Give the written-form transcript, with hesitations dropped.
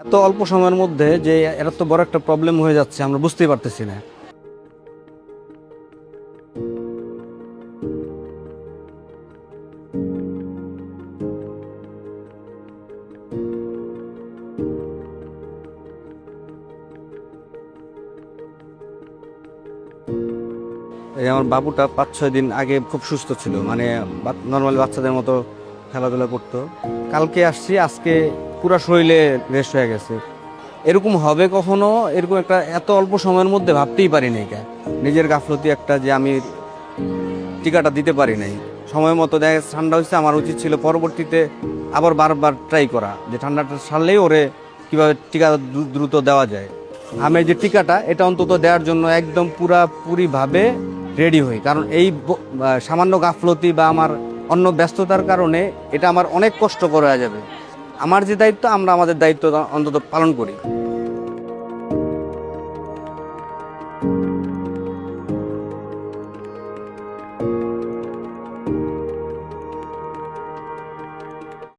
এত অল্প সময়ের মধ্যে যে এত বড় একটা প্রবলেম হয়ে যাচ্ছে আমরা বুঝতেই পারতেছি না। এই আমার বাবুটা 5-6 দিন আগে খুব সুস্থ ছিল, মানে নর্মালি বাচ্চাদের মতো খেলাধুলা করতো। কালকে আসছি, আজকে পুরো শরীরে রেস্ট হয়ে গেছে। এরকম হবে কখনো? এরকম একটা এত অল্প সময়ের মধ্যে ভাবতেই পারি নাই। নিজের গাফলতি একটা, যে আমি টিকাটা দিতে পারি নাই সময় মতো। দেখা গেছে ঠান্ডা হয়েছে, আমার উচিত ছিল পরবর্তীতে আবার বারবার ট্রাই করা, যে ঠান্ডাটা সারলেই ওরে কীভাবে টিকা দ্রুত দেওয়া যায়। আমি যে টিকাটা এটা অন্তত দেওয়ার জন্য একদম পুরাপুরিভাবে রেডি হই, কারণ এই সামান্য গাফলতি বা আমার অন্য ব্যস্ততার কারণে এটা আমার অনেক কষ্ট করা যাবে। আমার যে দায়িত্ব, আমরা আমাদের দায়িত্ব অন্তত পালন করি।